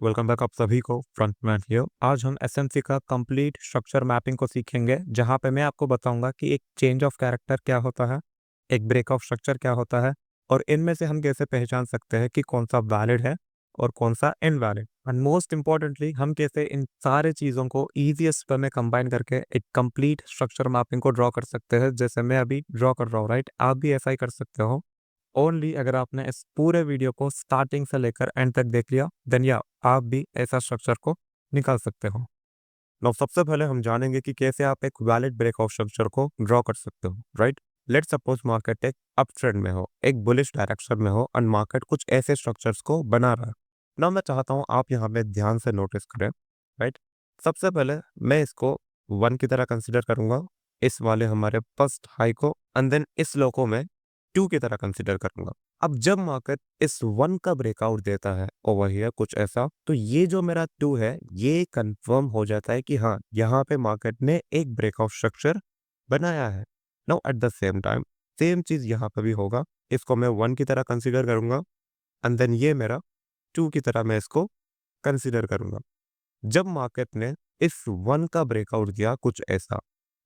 Welcome back आप सभी को फ्रंटमैन हियर। आज हम एसएमसी का कंप्लीट स्ट्रक्चर मैपिंग को सीखेंगे, जहां पे मैं आपको बताऊंगा कि एक चेंज ऑफ कैरेक्टर क्या होता है, एक ब्रेक ऑफ स्ट्रक्चर क्या होता है, और इनमें से हम कैसे पहचान सकते हैं कि कौन सा वैलिड है और कौन सा इनवैलिड। एंड मोस्ट इंपॉर्टेंटली हम कैसे इन सारे चीज़ों को ईजीएस्ट वे में कंबाइन करके एक कंप्लीट स्ट्रक्चर मैपिंग को ड्रॉ कर सकते हैं, जैसे मैं अभी ड्रॉ कर रहा हूँ। राइट, आप भी ऐसा ही कर सकते हो। ओनली अगर आपने इस पूरे वीडियो को स्टार्टिंग से लेकर एंड तक देख लिया, देन या आप भी ऐसा स्ट्रक्चर को निकाल सकते हो। नाउ सबसे पहले हम जानेंगे कि कैसे आप एक वैलिड ब्रेक ऑफ स्ट्रक्चर को ड्रॉ कर सकते हो। राइट, लेट्स सपोज मार्केट एक अप ट्रेंड में हो, एक बुलिश डायरेक्शन में हो, एंड मार्केट कुछ ऐसे स्ट्रक्चर्स को बना रहा है। नाउ मैं चाहता हूं आप यहाँ पे ध्यान से नोटिस करें। राइट, सबसे पहले मैं इसको वन की तरह कंसिडर करूंगा, इस वाले हमारे फर्स्ट हाई को, एंड देन इस लो को मैं टू की तरह कंसिडर करूंगा। अब जब मार्केट इस वन का ब्रेकआउट देता है ओवर हियर कुछ ऐसा, तो ये जो मेरा टू है ये कंफर्म हो जाता है कि हाँ, यहाँ पे मार्केट ने एक ब्रेकआउट स्ट्रक्चर बनाया है। Now at the same time same चीज यहाँ पे भी होगा, इसको मैं वन की तरह कंसिडर करूंगा, एंड देन ये मेरा टू की तरह मैं इसको कंसिडर करूंगा। जब मार्केट ने इस वन का ब्रेकआउट दिया कुछ ऐसा,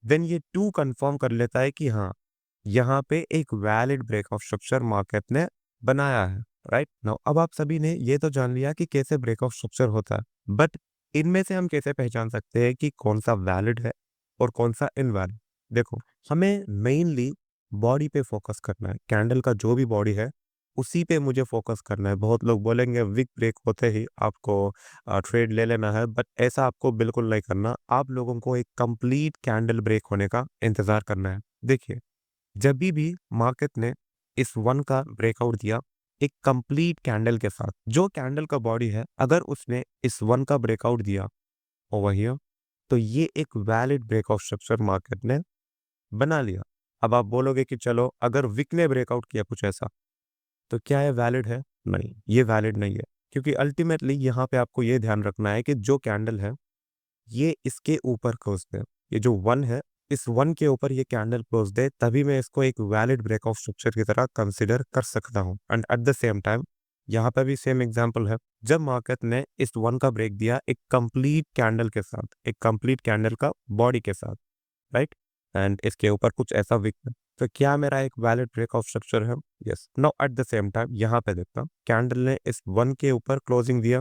देन ये टू कंफर्म कर लेता है कि हाँ, यहाँ पे एक valid break of structure market ने बनाया है। राइट नाउ अब आप सभी ने ये तो जान लिया कि कैसे ब्रेक ऑफ स्ट्रक्चर होता है, बट इनमें से हम कैसे पहचान सकते हैं कि कौन सा वैलिड है और कौन सा इनवैलिड। देखो, हमें मेनली बॉडी पे फोकस करना है, कैंडल का जो भी बॉडी है उसी पे मुझे फोकस करना है। बहुत लोग बोलेंगे विक ब्रेक होते ही आपको ट्रेड ले लेना है, बट ऐसा आपको बिल्कुल नहीं करना। आप लोगों को एक कंप्लीट कैंडल ब्रेक होने का इंतजार करना है। देखिए, जब भी मार्केट ने इस वन का ब्रेकआउट दिया एक कंप्लीट कैंडल के साथ, जो कैंडल का बॉडी है, अगर उसने इस वन का ब्रेकआउट दिया ओवर हियर, तो ये एक valid break of structure market ने बना लिया। अब आप बोलोगे कि चलो अगर विक ने ब्रेकआउट किया कुछ ऐसा, तो क्या ये वैलिड है? नहीं, ये वैलिड नहीं है, क्योंकि अल्टीमेटली यहाँ पे आपको ये ध्यान रखना है कि जो कैंडल है ये इसके ऊपर क्लोज दे, ये जो वन है इस वन के ऊपर ये कैंडल क्लोज दे, तभी मैं इसको एक वैलिड ब्रेक ऑफ स्ट्रक्चर की तरह कंसिडर कर सकता हूँ। And at the same time यहाँ पे भी सेम एग्जांपल है, जब मार्केट ने इस वन का ब्रेक दिया एक कंप्लीट कैंडल के साथ, एक कंप्लीट कैंडल का बॉडी के साथ, राइट, एंड इसके ऊपर कुछ ऐसा विक है, तो क्या मेरा एक वैलिड ब्रेक ऑफ स्ट्रक्चर है? Yes. Now at the same time यहाँ पे देखता, कैंडल ने इस वन के ऊपर क्लोजिंग दिया,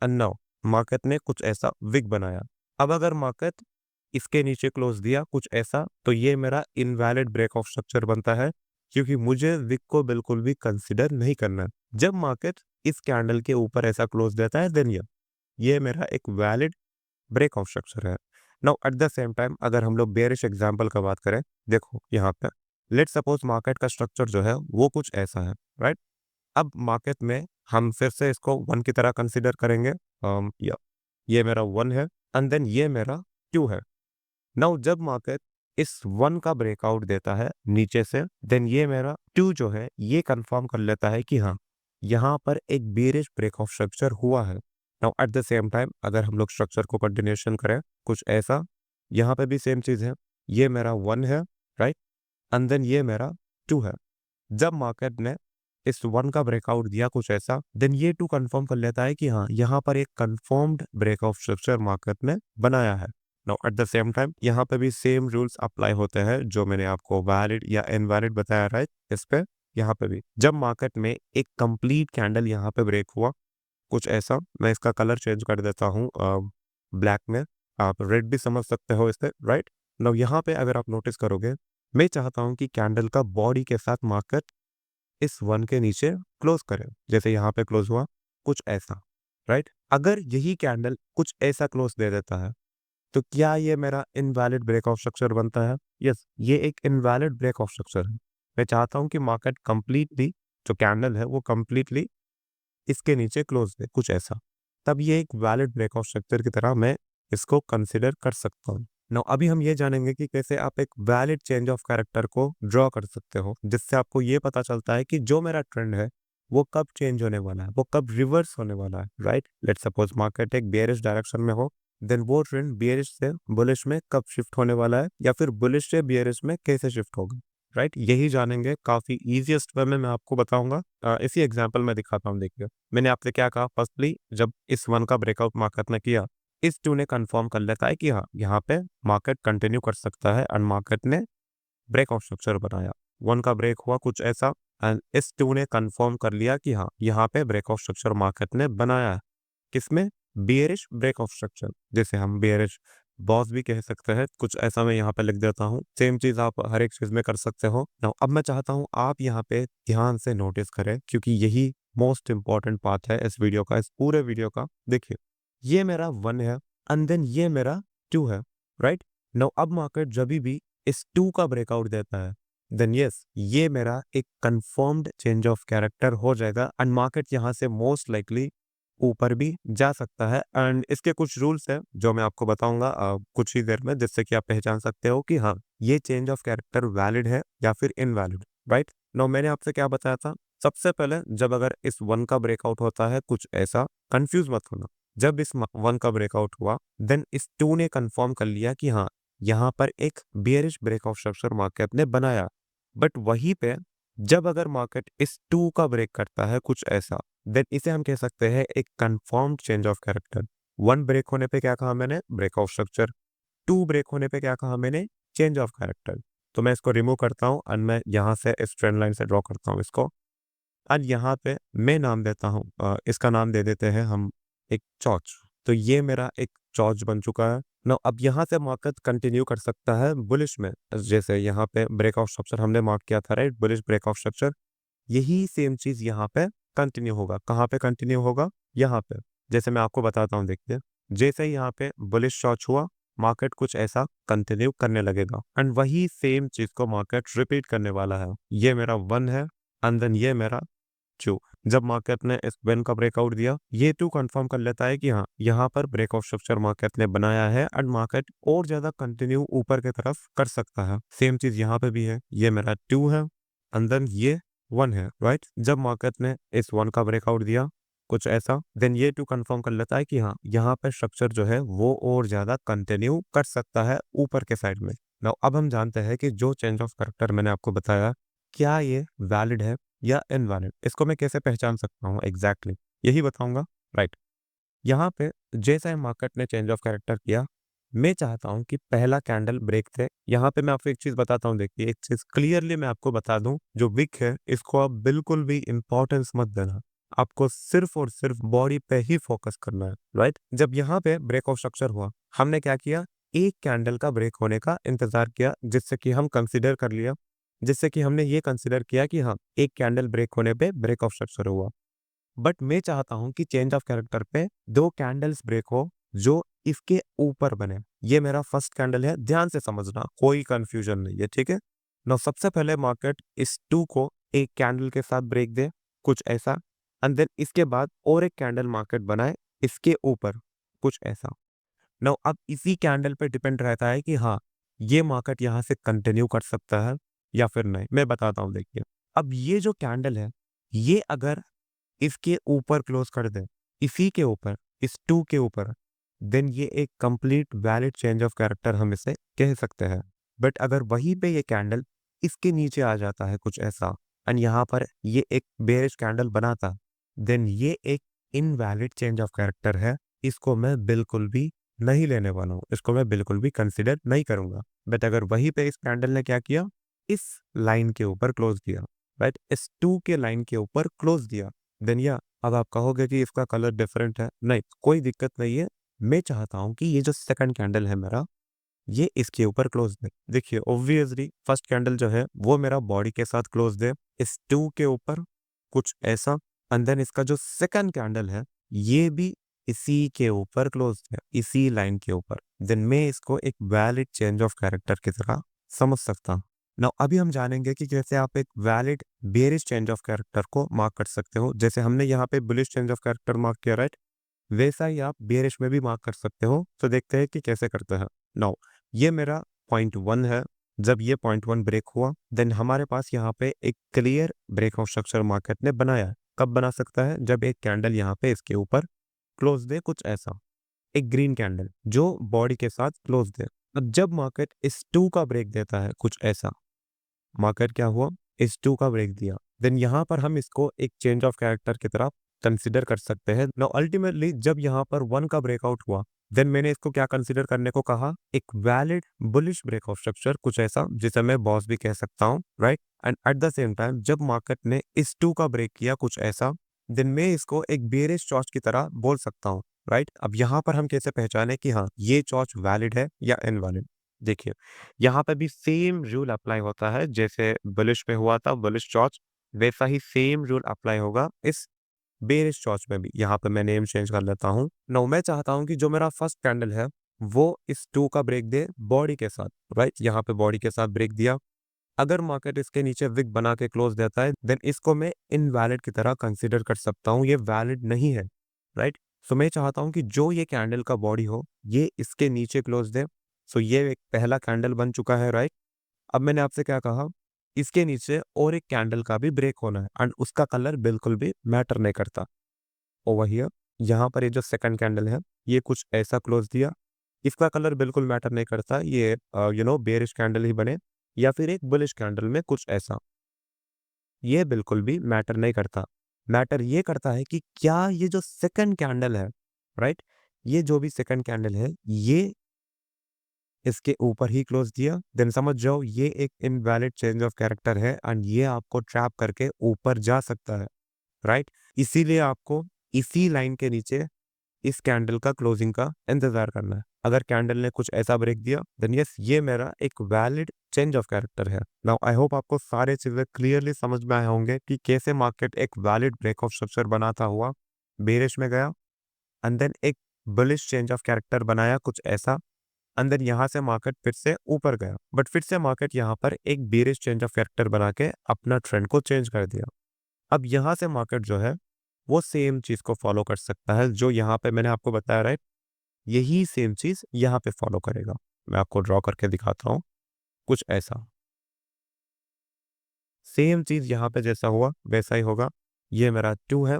एंड नाउ मार्केट ने कुछ ऐसा विक बनाया। अब अगर मार्केट इसके नीचे क्लोज दिया कुछ ऐसा, तो ये मेरा इनवैलिड ब्रेक ऑफ स्ट्रक्चर बनता है, क्योंकि मुझे विक को बिल्कुल भी कंसिडर नहीं करना है। जब मार्केट इस कैंडल के ऊपर ऐसा क्लोज देता है, देन ये मेरा एक वैलिड ब्रेक ऑफ स्ट्रक्चर है। Now at the same time अगर हम लोग बेयरिश एग्जांपल का बात करें, देखो यहाँ पे लेट सपोज मार्केट का स्ट्रक्चर जो है वो कुछ ऐसा है। राइट, अब मार्केट में हम फिर से इसको वन की तरह कंसिडर करेंगे। ये मेरा वन है, एंड देन ये मेरा टू है। नाउ जब मार्केट इस वन का ब्रेकआउट देता है नीचे से, देन ये मेरा टू जो है ये कंफर्म कर लेता है कि हाँ, यहाँ पर एक बेरिश ब्रेक ऑफ स्ट्रक्चर हुआ है। Now at the same time अगर हम लोग स्ट्रक्चर को कंटिन्यूएशन करें कुछ ऐसा, यहाँ पे भी सेम चीज है, ये मेरा वन है, राइट, एंड देन ये मेरा टू है। जब मार्केट ने इस वन का ब्रेकआउट दिया कुछ ऐसा, देन ये टू कंफर्म कर लेता है कि हाँ, यहाँ पर एक confirmed break of structure market ने बनाया है। Now at the same time यहाँ पे भी सेम रूल्स अप्लाई होते हैं जो मैंने आपको वैलिड या इनवैलिड बताया, राइट। इस पे यहाँ पे भी जब मार्केट में एक कंप्लीट कैंडल यहाँ पे ब्रेक हुआ कुछ ऐसा, मैं इसका कलर चेंज कर देता हूँ ब्लैक में, आप रेड भी समझ सकते हो इससे, राइट। नाउ यहाँ पे अगर आप नोटिस करोगे, मैं चाहता हूँ कि कैंडल का बॉडी के साथ मार्केट इस वन के नीचे क्लोज करें, जैसे यहाँ पे क्लोज हुआ कुछ ऐसा, राइट। अगर यही कैंडल कुछ ऐसा क्लोज दे देता है, तो क्या ये मेरा इनवैलिड ब्रेक ऑफ स्ट्रक्चर बनता है? यस, ये एक इनवैलिड ब्रेक ऑफ स्ट्रक्चर है। मैं चाहता हूँ कि मार्केट कंप्लीटली जो कैंडल है वो कंप्लीटली इसके नीचे क्लोज दे कुछ ऐसा, तब ये एक वैलिड ब्रेक ऑफ स्ट्रक्चर की तरह मैं इसको कंसिडर कर सकता हूँ। नाउ अभी हम ये जानेंगे कि कैसे आप एक वैलिड चेंज ऑफ कैरेक्टर को ड्रॉ कर सकते हो, जिससे आपको ये पता चलता है कि जो मेरा ट्रेंड है वो कब चेंज होने वाला है, वो कब रिवर्स होने वाला है, राइट। लेट सपोज मार्केट एक बेयरिश डायरेक्शन में हो, देन वो ट्रेंड बेयरिश से बुलिश में कब शिफ्ट होने वाला है, या फिर बुलिश से बेयरिश में कैसे शिफ्ट होगा, राइट? यही जानेंगे काफ़ी ईज़िएस्ट वे में मैं आपको बताऊँगा। इसी एग्ज़ाम्पल में दिखाता हूँ देखिए। मैंने आपसे क्या कहा फर्स्टली जब इस 1 का ब्रेकआउट मार्केट ने किया, इस 2 ने कन्फर्म कर लेता है कि हाँ, यहाँ पे मार्केट कंटिन्यू कर सकता है एंड मार्केट ने ब्रेकआउट स्ट्रक्चर बनाया। 1 का ब्रेक हुआ कुछ ऐसा एंड इस 2 ने कन्फर्म कर लिया कि हाँ, यहाँ पे ब्रेकआउट स्ट्रक्चर मार्केट ने बनाया है। किसमें? बियरिश ब्रेकआउट स्ट्रक्चर, जिसे हम बियरिश बॉस भी कह सकते हैं, कुछ ऐसा मैं यहाँ पे लिख देता हूँ। सेम चीज़ आप हर एक चीज़ में कर सकते हो। नाउ अब मैं चाहता हूँ आप यहाँ पे ध्यान से नोटिस करें क्योंकि यही मोस्ट इम्पोर्टेंट पार्ट है इस वीडियो का, इस पूरे वीडियो का। देखिए, ये मेरा 1 है एंड देन ये मेरा 2 है, राइट? नाउ अब मार्केट जभी भी इस 2 का ब्रेकआउट देता है, देन यस, ये मेरा एक कन्फर्म्ड चेंज ऑफ कैरेक्टर हो जाएगा एंड मार्केट यहाँ से मोस्ट लाइकली ऊपर भी जा सकता है एंड इसके कुछ रूल्स हैं जो मैं आपको बताऊंगा कुछ ही देर में, जिससे कि आप पहचान सकते हो कि हाँ, ये चेंज ऑफ कैरेक्टर वैलिड है या फिर इनवैलिड, राइट? नो, मैंने आपसे क्या बताया था? सबसे पहले जब अगर इस 1 का ब्रेकआउट होता है कुछ ऐसा, कंफ्यूज मत होना। जब इस 1 का ब्रेकआउट हुआ देन इस 2 ने कंफर्म कर लिया कि हाँ, यहाँ पर एक बियरिश ब्रेकआउट स्ट्रक्चर मार्केट ने बनाया। बट वहीं पे जब अगर मार्केट इस 2 का ब्रेक करता है कुछ ऐसा, देन इसे हम कह सकते हैं एक confirmed change of character. 1 break होने पे क्या कहा मैंने? Breakout structure. 2 ब्रेक होने पे क्या कहा मैंने? Change of character. तो मैं इसको रिमूव करता हूँ एंड मैं यहाँ से इस ट्रेंड लाइन से ड्रॉ करता हूँ इसको एंड यहाँ पे मैं नाम देता हूँ इसका नाम दे देते हैं हम एक चौच। तो ये मेरा एक चौच बन चुका है। नाउ अब यहाँ से मार्केट कंटिन्यू कर सकता है बुलिश में, जैसे यहाँ पे ब्रेकआउट स्ट्रक्चर हमने मार्क किया था, राइट? Bullish breakout structure. यही सेम चीज यहाँ पे कंटिन्यू होगा। कहाँ पे कंटिन्यू होगा? यहाँ पे। जैसे मैं आपको बताता हूँ देखिए, जैसे ही यहाँ पे बुलिश शॉट हुआ, मार्केट कुछ ऐसा कंटिन्यू करने लगेगा एंड वही सेम चीज को मार्केट रिपीट करने वाला है। ये मेरा 1 है एंड देन ये मेरा 2। जब मार्केट ने इस 1 का ब्रेकआउट दिया, ये 2 कंफर्म कर लेता है कि हाँ, यहाँ पर ब्रेकआउट स्ट्रक्चर मार्केट ने बनाया है एंड मार्केट और ज्यादा कंटिन्यू ऊपर की तरफ कर सकता है। सेम चीज यहाँ पे भी है। ये मेरा 2 है एंड देन ये 1 है, राइट? जब मार्केट ने इस 1 का ब्रेकआउट दिया कुछ ऐसा, देन ये 2 कंफर्म कर लेता है कि हाँ, यहाँ पे स्ट्रक्चर जो है वो और ज्यादा कंटिन्यू कर सकता है ऊपर के साइड में। नाउ अब हम जानते हैं कि जो चेंज ऑफ कैरेक्टर मैंने आपको बताया, क्या ये वैलिड है या इनवैलिड? इसको मैं कैसे पहचान सकता हूँ एग्जैक्टली? यही बताऊंगा, राइट? यहाँ पे जैसा ही मार्केट ने चेंज ऑफ कैरेक्टर किया, मैं चाहता हूँ कि पहला कैंडल ब्रेक थे। यहाँ पे मैं आपको एक चीज बताता हूँ, देखिए एक चीज क्लियरली मैं आपको बता दूं, जो विक है इसको आप बिल्कुल भी इंपॉर्टेंस मत देना। आपको सिर्फ और सिर्फ बॉडी पे ही फोकस करना है, राइट? जब यहाँ पे ब्रेकआउट स्ट्रक्चर हुआ, हमने क्या किया? एक कैंडल का ब्रेक होने का इंतजार किया, जिससे कि हम कंसिडर कर लिया, जिससे कि हमने ये कंसिडर किया कि हाँ, एक कैंडल ब्रेक होने पे ब्रेकआउट स्ट्रक्चर हुआ। बट मैं चाहता हूं कि चेंज ऑफ कैरेक्टर पे 2 कैंडल्स ब्रेक हो जो इसके ऊपर बने। ये मेरा फर्स्ट कैंडल है, ध्यान से समझना, कोई कंफ्यूजन नहीं है, ठीक है? ना सबसे पहले मार्केट इस 2 को एक कैंडल के साथ ब्रेक दे कुछ ऐसा एंड देन इसके बाद और एक कैंडल मार्केट बनाए इसके ऊपर कुछ ऐसा। नाउ अब इसी कैंडल पे डिपेंड रहता है कि हाँ, ये मार्केट यहाँ से कंटिन्यू कर सकता है या फिर नहीं। मैं बताता हूँ देखिए, अब ये जो कैंडल है, ये अगर इसके ऊपर क्लोज कर दें, इसी के ऊपर, इस 2 के ऊपर, देन ये एक complete valid change of character हम इसे कह सकते हैं। बट अगर वहीं पे ये कैंडल इसके नीचे आ जाता है कुछ ऐसा एंड यहाँ पर ये एक बेयरिश कैंडल बनाता, देन ये एक इनवैलिड चेंज ऑफ कैरेक्टर है। इसको मैं बिल्कुल भी नहीं लेने वाला हूँ, इसको मैं बिल्कुल भी कंसिडर नहीं करूंगा। बट अगर वहीं पे इस कैंडल ने क्या किया? इस लाइन के ऊपर क्लोज दिया, राइट? इस 2 के लाइन के ऊपर क्लोज दिया, देन या अब आप कहोगे कि इसका कलर डिफरेंट है। नहीं, कोई दिक्कत नहीं है। मैं चाहता हूं कि ये जो सेकंड कैंडल है मेरा, ये इसके ऊपर क्लोज दे। देखिए ऑब्वियसली फर्स्ट कैंडल जो है वो मेरा बॉडी के साथ क्लोज दे इस 2 के ऊपर कुछ ऐसा एंड देन इसका जो सेकंड कैंडल है ये भी इसी के ऊपर क्लोज है, इसी लाइन के ऊपर। देन मैं इसको एक वैलिड चेंज ऑफ कैरेक्टर की तरह समझ सकता हूँ। नाउ अभी हम जानेंगे कि कैसे आप एक valid bearish change of character को मार्क कर सकते हो। जैसे हमने यहाँ पे bullish change of character mark किया, राइट? वैसा ही आप बेरिश में भी मार्क कर सकते हो। तो देखते हैं कि कैसे करते हैं। नाउ ये मेरा पॉइंट 1 है। जब ये पॉइंट 1 ब्रेक हुआ, देन हमारे पास यहाँ पे एक क्लियर ब्रेकआउट स्ट्रक्चर मार्केट ने बनाया है। कब बना सकता है? जब एक कैंडल यहाँ पे इसके ऊपर क्लोज दे कुछ ऐसा, एक ग्रीन कैंडल जो बॉडी के साथ क्लोज दे। अब जब मार्केट इस 2 का ब्रेक देता है कुछ ऐसा, मार्केट क्या हुआ, इस 2 का ब्रेक दिया, देन यहाँ पर हम इसको एक चेंज ऑफ कैरेक्टर की तरह कंसिडर कर सकते हैं। नाउ अल्टीमेटली जब यहाँ पर 1 का ब्रेकआउट हुआ, देन मैंने इसको क्या कंसिडर करने को कहा, एक valid bullish break of structure, कुछ ऐसा जिसे मैं बॉस भी कह सकता हूँ, right. And at the same time जब मार्केट ने इस 2 का ब्रेक किया, कुछ ऐसा, देन मैं इसको एक बेयरिश चॉर्च की तरह बोल सकता हूँ, राइट। अब यहाँ पर हम कैसे पहचाने कि हाँ ये चॉर्च वैलिड है या इनवैलिड। देखिए यहाँ पे भी सेम रूल अप्लाई होता है, जैसे बुलिश में हुआ था बुलिश चॉर्च, वैसा ही सेम रूल अप्लाई होगा इस बेयरिश चॉर्च में भी। यहाँ पे मैं नेम चेंज कर लेता हूँ। नाउ मैं चाहता हूँ कि जो मेरा फर्स्ट कैंडल है वो इस 2 का ब्रेक दे बॉडी के साथ, राइट। यहाँ पे बॉडी के साथ ब्रेक दिया, अगर मार्केट इसके नीचे विक बना के क्लोज देता है, देन इसको मैं इनवैलिड की तरह कंसीडर कर सकता हूँ, ये वैलिड नहीं है, राइट। सो मैं चाहता हूँ कि जो ये कैंडल का बॉडी हो ये इसके नीचे क्लोज दे। सो ये एक पहला कैंडल बन चुका है, राइट। अब मैंने आपसे क्या कहा, इसके नीचे और एक कैंडल का भी ब्रेक होना है एंड उसका कलर बिल्कुल भी मैटर नहीं करता। ओवर हियर यहाँ पर ये जो सेकंड कैंडल है ये कुछ ऐसा क्लोज दिया, इसका कलर बिल्कुल मैटर नहीं करता, ये बेयरिश कैंडल ही बने या फिर एक बुलिश कैंडल में कुछ ऐसा, ये बिल्कुल भी मैटर नहीं करता। मैटर ये करता है कि क्या ये जो सेकंड कैंडल है, राइट, ये जो भी सेकंड कैंडल है ये इसके ऊपर ही क्लोज दिया, देन समझ जाओ ये एक इनवैलिड चेंज ऑफ कैरेक्टर है एंड ये आपको ट्रैप करके ऊपर जा सकता है, राइट। इसीलिए आपको इसी लाइन के नीचे इस कैंडल का क्लोजिंग का इंतजार करना है। अगर कैंडल ने कुछ ऐसा ब्रेक दिया देन यस ये मेरा एक वैलिड चेंज ऑफ कैरेक्टर है। नाउ आई होप आपको सारे चीजें क्लियरली समझ में आए होंगे कि कैसे मार्केट एक वैलिड ब्रेक ऑफ स्ट्रक्चर बनाता हुआ बेरिश में गया एंड देन एक बुलिश चेंज ऑफ कैरेक्टर बनाया कुछ ऐसा, अंदर यहाँ से मार्केट फिर से ऊपर गया, बट फिर से मार्केट यहाँ पर एक बेरिश चेंज ऑफ कैरेक्टर बना के अपना ट्रेंड को चेंज कर दिया। अब यहाँ से मार्केट जो है वो सेम चीज को फॉलो कर सकता है जो यहाँ पे मैंने आपको बताया, राइट। यही सेम चीज यहाँ पे फॉलो करेगा। मैं आपको ड्रॉ करके दिखाता हूँ, कुछ ऐसा सेम चीज यहाँ पे जैसा हुआ वैसा ही होगा। ये मेरा 2 है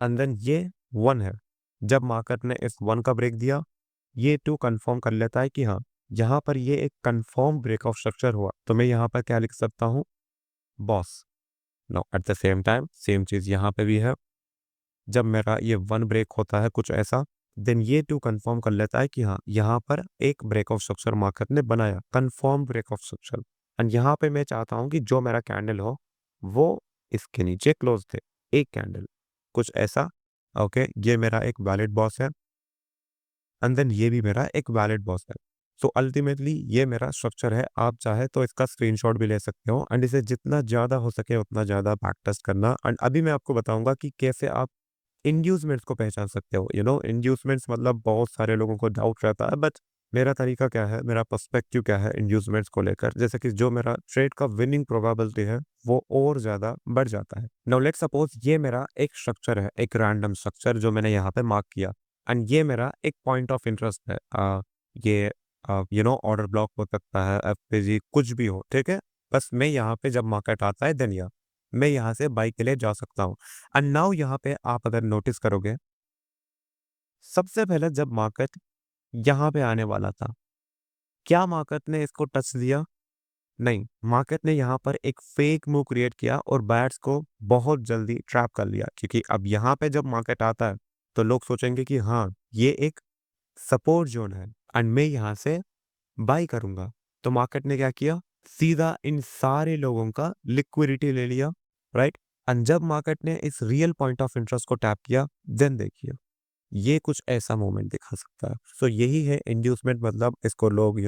एंड देन ये 1 है। जब मार्केट ने इस 1 का ब्रेक दिया ये 2 कंफर्म कर लेता है कि हाँ यहाँ पर ये एक कंफर्म ब्रेक ऑफ स्ट्रक्चर हुआ, तो मैं यहाँ पर क्या लिख सकता हूँ, boss. No at the same time same चीज यहाँ पे भी है, जब मेरा ये 1 ब्रेक होता है कुछ ऐसा, देन ये 2 कंफर्म कर लेता है कि हाँ यहाँ पर एक ब्रेक ऑफ स्ट्रक्चर मार्केट ने बनाया, confirm break of structure. And यहाँ पे मैं चाहता हूँ कि जो मेरा कैंडल हो वो इसके नीचे क्लोज थे, एक कैंडल कुछ ऐसा, ओके। ये मेरा एक वैलिड बॉस है एंड देन ये भी मेरा एक वैलिड बॉस है। सो अल्टीमेटली ये मेरा स्ट्रक्चर है। आप चाहे तो इसका स्क्रीनशॉट भी ले सकते हो एंड इसे जितना ज़्यादा हो सके उतना ज़्यादा बैक टेस्ट करना। एंड अभी मैं आपको बताऊंगा कि कैसे आप इंड्यूसमेंट्स को पहचान सकते हो। इंड्यूसमेंट्स मतलब बहुत सारे लोगों को डाउट रहता है, बट मेरा तरीका क्या है, मेरा पर्सपेक्टिव क्या है इंड्यूसमेंट्स को लेकर, जैसे कि जो मेरा ट्रेड का विनिंग प्रोबेबिलिटी है वो और ज्यादा बढ़ जाता है। नाउ लेट्स सपोज ये मेरा एक स्ट्रक्चर है, एक रैंडम स्ट्रक्चर जो मैंने यहाँ पे मार्क किया एंड ये मेरा एक पॉइंट ऑफ इंटरेस्ट है। ये ऑर्डर ब्लॉक हो सकता है, एफपीजी कुछ भी हो, ठीक है। बस मैं यहाँ पे जब मार्केट आता है देन मैं यहाँ से बाई के लिए जा सकता हूँ। एंड नाउ यहाँ पे आप अगर नोटिस करोगे, सबसे पहले जब मार्केट यहाँ पे आने वाला था, क्या मार्केट ने इसको टच दिया? नहीं, मार्केट ने यहाँ पर एक फेक मूव क्रिएट किया और बायर्स को बहुत जल्दी ट्रैप कर लिया, क्योंकि अब यहाँ पे जब मार्केट आता है तो लोग सोचेंगे कि हाँ ये एक सपोर्ट जोन है एंड मैं यहाँ से बाई करूंगा। तो मार्केट ने क्या किया, सीधा इन सारे लोगों का लिक्विडिटी ले लिया, राइट। एंड जब मार्केट ने इस रियल पॉइंट ऑफ इंटरेस्ट को टैप किया, देन देखिए ये कुछ ऐसा मोमेंट दिखा सकता है। सो यही है इंड्यूसमेंट, मतलब इसको लोग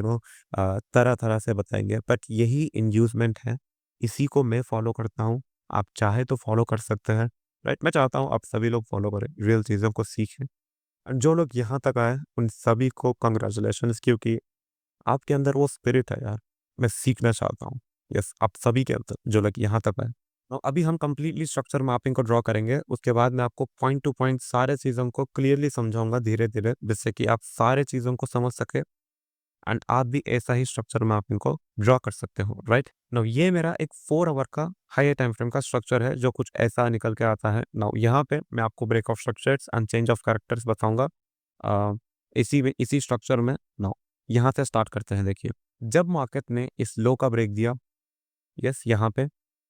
तरह तरह से बताएंगे, बट यही इंड्यूसमेंट है। इसी को मैं फॉलो करता हूँ, आप चाहे तो फॉलो कर सकते हैं, राइट। मैं चाहता हूँ आप सभी लोग फॉलो करें, रियल चीज़ों को सीखें। और जो लोग यहाँ तक आए उन सभी को कंग्रेचुलेशन, क्योंकि आपके अंदर वो स्पिरिट है यार, मैं सीखना चाहता हूँ। यस, आप सभी के अंदर जो लोग यहाँ तक आए। तो अभी हम कंप्लीटली स्ट्रक्चर मैपिंग को ड्रॉ करेंगे, उसके बाद मैं आपको पॉइंट टू पॉइंट सारे चीज़ों को क्लियरली समझाऊंगा धीरे धीरे, जिससे कि आप सारे चीज़ों को समझ सके एंड आप भी ऐसा ही स्ट्रक्चर मैपिंग को ड्रॉ कर सकते हो, राइट। नाउ ये मेरा एक 4 आवर का हाई टाइम फ्रेम का स्ट्रक्चर है जो कुछ ऐसा निकल के आता है। नाउ यहाँ पे मैं आपको break of structures and change of characters बताऊंगा इसी स्ट्रक्चर में। नाउ यहाँ से स्टार्ट करते हैं। देखिए, जब मार्केट ने इस लो का ब्रेक दिया यस, यहाँ पे।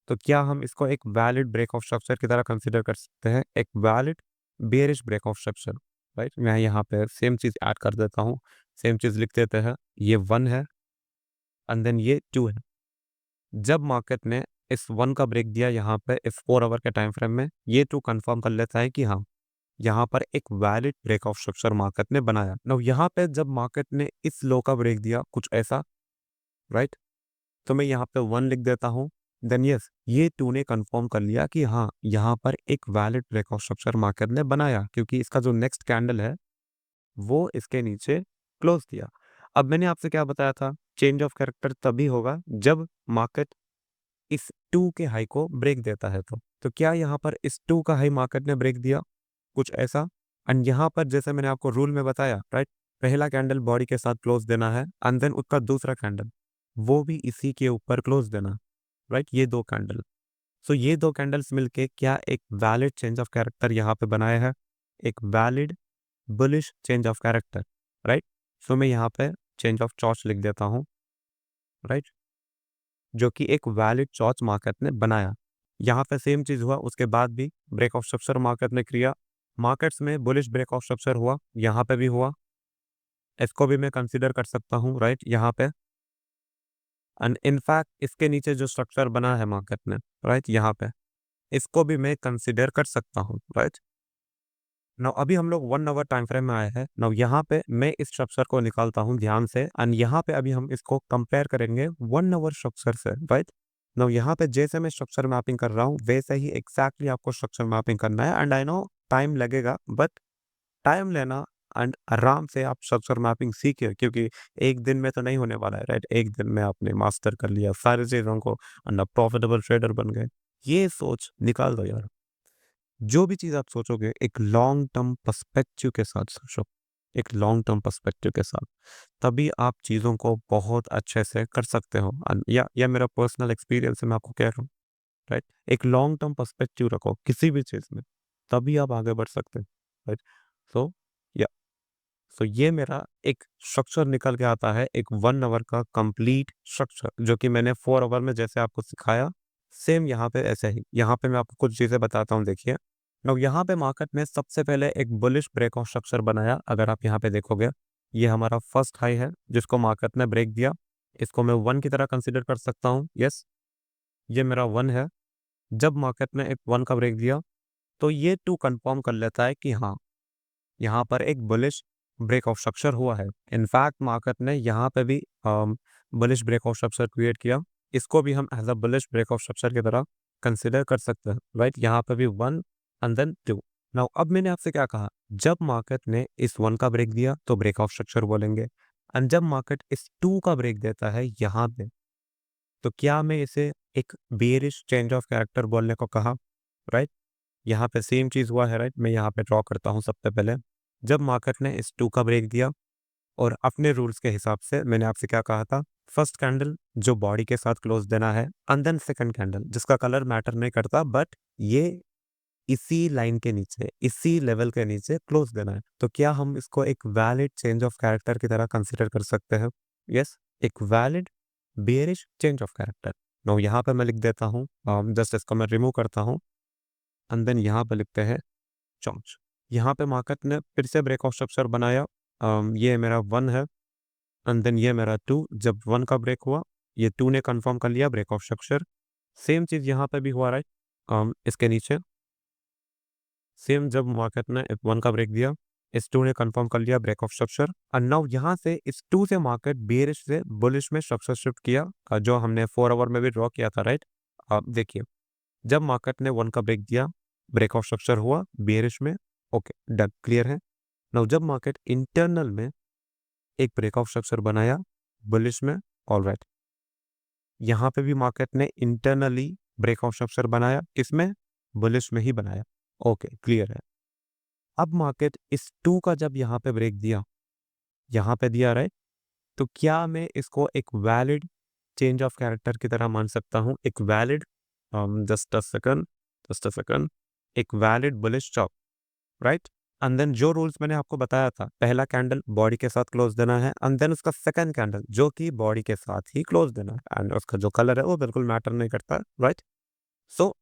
तो क्या हम इसको एक वैलिड ब्रेक ऑफ स्ट्रक्चर की तरह कंसिडर कर सकते हैं, एक valid bearish break of structure, right? मैं यहाँ पे सेम चीज़ ऐड कर देता हूँ, सेम चीज़ लिख देते हैं। ये 1 है एंड देन ये 2 है। जब मार्केट ने इस 1 का ब्रेक दिया यहाँ पे इस 4 आवर के टाइम फ्रेम में, ये 2 कंफर्म कर लेता है कि हाँ, यहाँ पर एक valid break of structure market ने बनाया। नाउ यहाँ पे जब मार्केट ने इस लो का ब्रेक दिया कुछ ऐसा, राइट? तो मैं यहाँ पे 1 लिख देता हूँ। देन यस, ये 2 ने कंफर्म कर लिया कि हाँ, यहाँ पर एक valid break of structure market ने बनाया, क्योंकि इसका जो नेक्स्ट कैंडल है वो इसके नीचे क्लोज दिया। अब मैंने आपसे क्या बताया था, चेंज ऑफ कैरेक्टर तभी होगा जब मार्केट इस 2 के हाई को ब्रेक देता है तो क्या यहाँ पर इस 2 का हाई मार्केट ने ब्रेक दिया कुछ ऐसा? एंड यहाँ पर जैसे मैंने आपको रूल में बताया, राइट, पहला कैंडल बॉडी के साथ क्लोज देना है एंड देन उसका दूसरा कैंडल वो भी इसी के ऊपर क्लोज देना, राइट? ये 2 कैंडल, सो ये 2 कैंडल्स मिलके क्या एक वैलिड चेंज ऑफ कैरेक्टर यहाँ पे बनाया है, एक valid bullish change of character, right? So मैं यहाँ पे चेंज ऑफ चॉर्च लिख देता हूँ, राइट, जो कि एक वैलिड चॉर्च मार्केट ने बनाया। यहाँ पे सेम चीज हुआ, उसके बाद भी ब्रेक ऑफ स्ट्रक्चर मार्केट ने किया, मार्केट्स में बुलिश ब्रेक ऑफ स्ट्रक्चर हुआ, यहाँ पे भी हुआ, इसको भी मैं कंसीडर कर सकता हूँ, राइट, यहाँ पे। एंड इनफैक्ट इसके नीचे जो स्ट्रक्चर बना है मार्केट में, राइट, यहाँ पे, इसको भी मैं कंसीडर कर सकता हूँ, राइट। नाउ अभी हम लोग 1 आवर टाइम फ्रेम में आए हैं। नाउ यहाँ पे मैं इस स्ट्रक्चर को निकालता हूँ ध्यान से एंड यहाँ पे अभी हम इसको कंपेयर करेंगे 1 आवर स्ट्रक्चर से, राइट। नाउ यहाँ पे जैसे मैं स्ट्रक्चर मैपिंग कर रहा हूँ वैसे ही एग्जैक्टली आपको स्ट्रक्चर मैपिंग करना है एंड आई नो टाइम लगेगा, बट टाइम लेना एंड आराम से आप स्ट्रक्चर मैपिंग सीखिए, क्योंकि एक दिन में तो नहीं होने वाला है, राइट। एक दिन में आपने मास्टर कर लिया सारी चीज़ों को एंड आप प्रॉफिटेबल ट्रेडर बन गए, ये सोच निकाल दो यार। जो भी चीज़ आप सोचोगे एक लॉन्ग टर्म पर्सपेक्टिव के साथ सोचो, एक लॉन्ग टर्म पर्सपेक्टिव के साथ, तभी आप चीज़ों को बहुत अच्छे से कर सकते हो। या मेरा पर्सनल एक्सपीरियंस है, मैं आपको कह रहा हूँ, राइट। एक लॉन्ग टर्म पर्सपेक्टिव रखो किसी भी चीज़ में, तभी आप आगे बढ़ सकते हैं, राइट। सो या सो ये मेरा एक स्ट्रक्चर निकल के आता है, एक 1 आवर का कंप्लीट स्ट्रक्चर, जो कि मैंने 4 आवर में जैसे आपको सिखाया सेम यहाँ पे ऐसे ही। यहाँ पे मैं आपको कुछ चीज़ें बताता हूँ, देखिए। अब यहाँ पे मार्केट ने सबसे पहले एक बुलिश ब्रेक ऑफ स्ट्रक्चर बनाया। अगर आप यहाँ पे देखोगे, ये हमारा फर्स्ट हाई है जिसको मार्केट ने ब्रेक दिया, इसको मैं 1 की तरह कंसिडर कर सकता हूँ। यस, ये मेरा 1 है। जब मार्केट ने एक 1 का ब्रेक दिया तो ये 2 कंफर्म कर लेता है कि हाँ, यहाँ पर एक बुलिश ब्रेक ऑफ स्ट्रक्चर हुआ है। इनफैक्ट मार्केट ने यहाँ पे भी bullish break of structure create किया, इसको भी हम as a bullish break of structure की तरह कंसिडर कर सकते हैं, राइट। यहाँ पे भी 1 एंड देन 2। नाउ अब मैंने आपसे क्या कहा, जब मार्केट ने इस 1 का ब्रेक दिया तो ब्रेक ऑफ स्ट्रक्चर बोलेंगे, एंड जब मार्केट इस 2 का ब्रेक देता है यहाँ पे, तो क्या मैं इसे एक बेयरिश चेंज ऑफ कैरेक्टर बोलने को कहा, राइट। यहाँ पे सेम चीज़ हुआ है, राइट। मैं यहाँ पे ड्रॉ करता हूँ सबसे पहले। जब मार्केट ने इस 2 का ब्रेक दिया और अपने रूल्स के हिसाब से मैंने आपसे क्या कहा था, फर्स्ट कैंडल जो बॉडी के साथ क्लोज देना है एंड देन सेकंड कैंडल जिसका कलर मैटर नहीं करता, बट ये इसी लाइन के नीचे, इसी लेवल के नीचे क्लोज देना है। तो क्या हम इसको एक वैलिड चेंज ऑफ कैरेक्टर की तरह कंसिडर कर सकते हैं? यस, एक valid bearish change of character. No, यहाँ पे मैं लिख देता हूँ, जस्ट इसको मैं रिमूव करता हूँ एंड देन यहाँ पे लिखते हैं चॉर्च। यहाँ पे मार्केट ने फिर से ब्रेक ऑफ स्ट्रक्चर बनाया, ये मेरा 1 है एंड देन ये मेरा 2। जब 1 का ब्रेक हुआ, ये 2 ने कंफर्म कर लिया ब्रेक ऑफ स्ट्रक्चर। सेम चीज़ यहाँ पे भी हुआ, राइट। इसके नीचे सेम, जब मार्केट ने 1 का ब्रेक दिया, इस 2 ने कंफर्म कर लिया break of structure and now यहाँ से इस 2 से मार्केट बेयरिश से बुलिश में स्ट्रक्चर शिफ्ट किया, जो हमने 4 आवर में भी ड्रॉ किया था, राइट। आप देखिए, जब मार्केट ने 1 का ब्रेक दिया, ब्रेक ऑफ स्ट्रक्चर हुआ बेयरिश में, ओके डन, क्लियर है। नाउ जब मार्केट इंटरनल में एक ब्रेक ऑफ स्ट्रक्चर बनाया बुलिश में, ऑलराइट, यहाँ पे भी मार्केट ने इंटरनली ब्रेक ऑफ स्ट्रक्चर बनाया, किसमें? बुलिश में ही बनाया, ओके क्लियर है। अब मार्केट इस 2 का जब यहाँ पे ब्रेक दिया, यहाँ पे दिया, राइट, तो क्या मैं इसको एक वैलिड चेंज ऑफ कैरेक्टर की तरह मान सकता हूँ, एक वैलिड, जस्ट अ सेकंड, एक valid bullish chop, right. And then जो रूल्स मैंने आपको बताया था, पहला कैंडल बॉडी के साथ क्लोज देना है एंड देन उसका सेकंड कैंडल जो कि बॉडी के साथ ही क्लोज देना है एंड उसका जो कलर है वो बिल्कुल मैटर नहीं करता, राइट? सो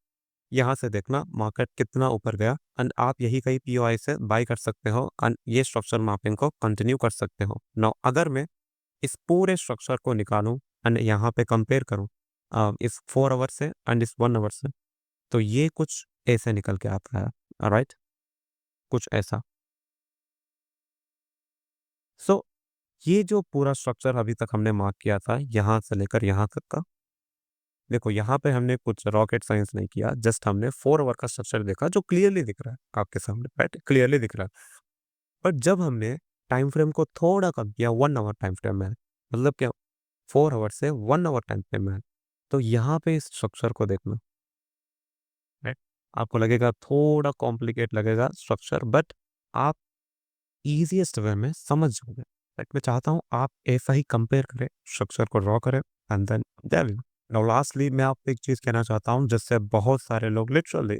यहाँ से देखना मार्केट कितना ऊपर गया एंड आप यही कहीं पीओआई से बाय कर सकते हो एंड ये स्ट्रक्चर मैपिंग को कंटिन्यू कर सकते हो। नाउ अगर मैं इस पूरे स्ट्रक्चर को निकालूं एंड यहाँ पे कंपेयर करूं इस 4 आवर से एंड इस 1 आवर से, तो ये कुछ ऐसे निकल के आता है, राइट? कुछ ऐसा। सो ये जो पूरा स्ट्रक्चर अभी तक हमने मार्क किया था यहाँ से लेकर यहाँ तक का, देखो यहाँ पे हमने कुछ रॉकेट साइंस नहीं किया, जस्ट हमने 4 आवर का स्ट्रक्चर देखा जो क्लियरली दिख रहा है आपके सामने, राइट? क्लियरली दिख रहा है। बट जब हमने टाइम फ्रेम को थोड़ा कम किया, 1 आवर टाइम फ्रेम में, मतलब क्या, 4 आवर से 1 आवर टाइम फ्रेम में, तो यहाँ पे इस स्ट्रक्चर को देखना, राइट? आपको लगेगा थोड़ा कॉम्प्लिकेट लगेगा स्ट्रक्चर, बट आप ईज़ीएस्ट वे में समझ जाओगे। लाइक मैं चाहता हूँ आप ऐसा ही कंपेयर करें, स्ट्रक्चर को ड्रॉ करें and then there you. Now lastly मैं आपको एक चीज़ कहना चाहता हूँ जिससे बहुत सारे लोग लिटरली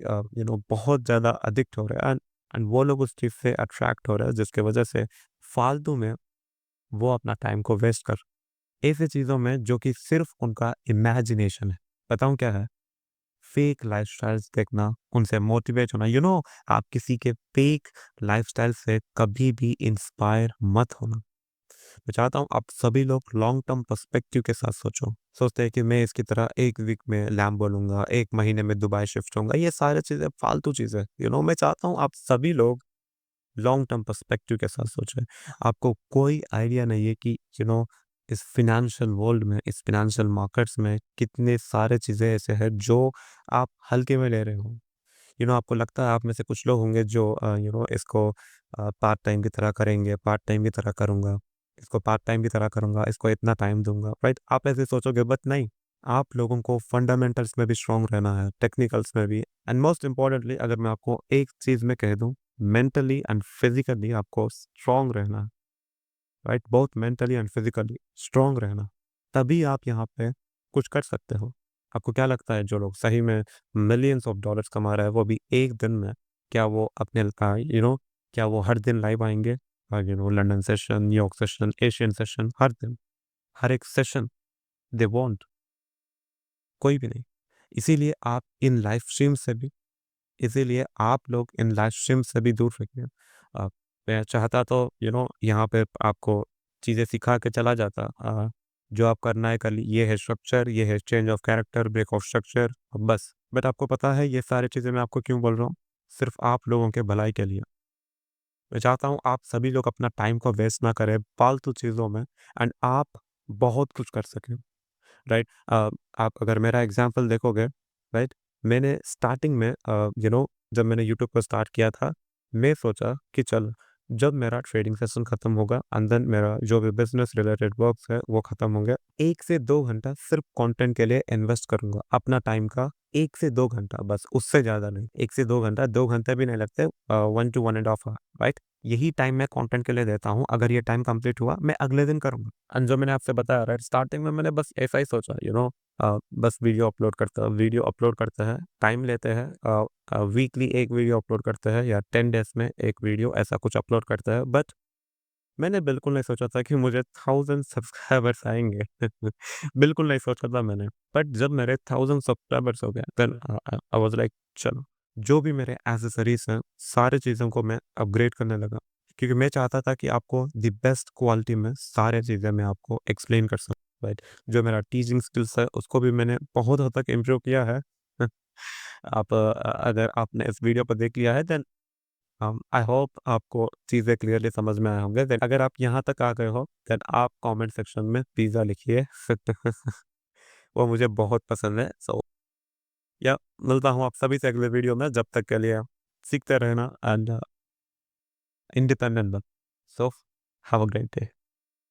बहुत ज़्यादा एडिक्ट हो रहे हैं एंड वो लोग उस चीज़ से अट्रैक्ट हो रहे हैं जिसकी वजह से फालतू में वो अपना टाइम को वेस्ट कर ऐसी चीज़ों में जो कि सिर्फ़ उनका इमेजिनेशन है। बताऊँ क्या है? फेक लाइफ़स्टाइल्स देखना, उनसे मोटिवेट होना, आप किसी के फेक लाइफ़स्टाइल से कभी भी इंस्पायर मत होना। मैं चाहता हूँ आप सभी लोग लॉन्ग टर्म पर्सपेक्टिव के साथ सोचो। सोचते हैं कि मैं इसकी तरह 1 वीक में लैम्बो लूँगा, 1 महीने में दुबई शिफ्ट होऊँगा, ये सारी चीज़ें फालतू चीज़ें हैं। मैं चाहता हूँ आप सभी लोग लॉन्ग टर्म पर्सपेक्टिव के साथ सोचें। आपको कोई आइडिया नहीं है कि इस फ़ाइनेंशियल वर्ल्ड में, इस फ़ाइनेंशियल मार्केट्स में कितने सारे चीज़ें ऐसे हैं जो आप हल्के में ले रहे हो। आपको लगता है आप में से कुछ लोग होंगे जो इसको पार्ट टाइम की तरह करेंगे, पार्ट टाइम की तरह करूँगा, इसको पार्ट टाइम की तरह करूँगा, इसको इतना टाइम दूँगा, राइट? आप ऐसे सोचोगे बट नहीं, आप लोगों को फंडामेंटल्स में भी स्ट्रॉन्ग रहना है, टेक्निकल्स में भी एंड मोस्ट इम्पोर्टेंटली अगर मैं आपको एक चीज़ में कह दूँ, मेंटली एंड फिज़िकली आपको स्ट्रॉन्ग रहना है, right? Both mentally and physically strong रहना, तभी आप यहाँ पे कुछ कर सकते हो। आपको क्या लगता है जो लोग सही में मिलियंस ऑफ डॉलर्स कमा रहा है वो भी एक दिन में, क्या वो अपने क्या वो हर दिन लाइव आएँगे? London session, New York session, Asian session, हर दिन, हर एक सेशन दे वोंट, कोई भी नहीं। इसीलिए आप इन लाइव स्ट्रीम से भी इसीलिए आप लोग इन लाइव स्ट्रीम से भी दूर रहिए। अ, मैं चाहता तो यहाँ पे आपको चीज़ें सिखा के चला जाता, जो आप करना है कर ली, ये है स्ट्रक्चर, ये है change of character, break of structure, बस। बट आपको पता है ये सारी चीज़ें मैं आपको क्यों बोल रहा हूँ? सिर्फ़ आप लोगों के भलाई के लिए। मैं चाहता हूँ आप सभी लोग अपना टाइम को वेस्ट ना करें फालतू चीज़ों में एंड आप बहुत कुछ कर सकें, राइट? आप अगर मेरा एग्ज़ाम्पल देखोगे, राइट? मैंने स्टार्टिंग में जब मैंने यूट्यूब को स्टार्ट किया था, मैं सोचा कि चल जब मेरा ट्रेडिंग सेशन खत्म होगा एंड देन मेरा जो भी बिज़नेस रिलेटेड वर्क्स है वो खत्म होंगे, 1 से 2 घंटा सिर्फ़ कंटेंट के लिए इन्वेस्ट करूँगा अपना टाइम का, 1 से 2 घंटा बस, उससे ज़्यादा नहीं। 1 से 2 घंटा, 2 घंटे भी नहीं लगते, 1 टू 1 1/2 ऑवर, राइट? यही टाइम मैं कंटेंट के लिए देता हूँ, अगर ये टाइम कंप्लीट हुआ, मैं अगले दिन करूँगा। एंड जो मैंने आपसे बताया, राइट, स्टार्टिंग में मैंने बस ऐसा ही सोचा, बस वीडियो अपलोड करते हैं, टाइम लेते हैं, वीकली 1 वीडियो अपलोड करते हैं या 10 डेज़ में 1 वीडियो ऐसा कुछ अपलोड करते हैं। बट मैंने बिल्कुल नहीं सोचा था कि मुझे 1000 सब्सक्राइबर्स आएँगे। बिल्कुल नहीं सोचा था मैंने। बट जब मेरे 1000 सब्सक्राइबर्स हो गए, देन आई वाज़ लाइक चलो, जो भी मेरे एक्सेसरीज़ हैं, सारी चीज़ों को मैं अपग्रेड करने लगा। क्योंकि मैं चाहता था कि आपको द बेस्ट क्वालिटी में सारी चीज़ें मैं आपको एक्सप्लेन कर सकूँ, राइट? जो मेरा टीचिंग स्किल्स है, उसको भी मैंने बहुत हद तक इम्प्रूव किया है। अगर आपने इस वीडियो को देख लिया है, देन आई होप आपको चीज़ें क्लियरली समझ में आए होंगे। देन अगर आप यहाँ तक आ गए हो, देन आप कमेंट सेक्शन में पिज़्ज़ा लिखिए। वो मुझे बहुत पसंद है। सो या मिलता हूँ आप सभी से अगले वीडियो में, जब तक के लिए सीखते रहना एंड इंडिपेंडेंट बनो। So have a great day.